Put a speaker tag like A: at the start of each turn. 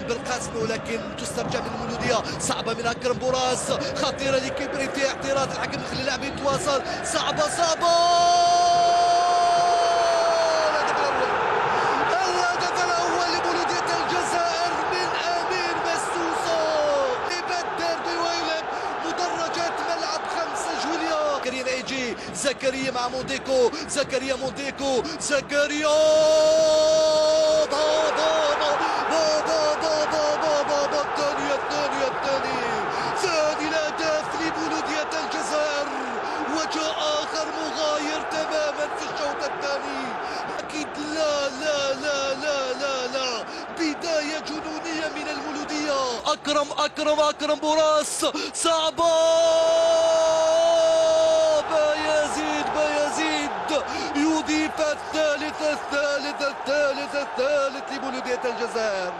A: بالقاسم، ولكن تسترجع من المولودية، صعبة من أكرم بوراس، خطيرة لكبري في اعتراض الحكم يخلي اللاعب يتواصل، صعبة الهدف الأول لبلدية الجزائر من أمين مسوسو يبدر بويلم مدرجات ملعب 5 جويليا. زكريا الايجي، زكريا مع موديكو، زكريا موديكو، زكريا ثاني الأهداف لبلدية الجزائر، وجاء آخر مغاير تماما في الشوط الثاني. أكيد لا لا لا لا لا لا، بداية جنونية من المولودية. أكرم بوراس، صعبة، بايزيد يضيف الثالث لبلدية الجزائر.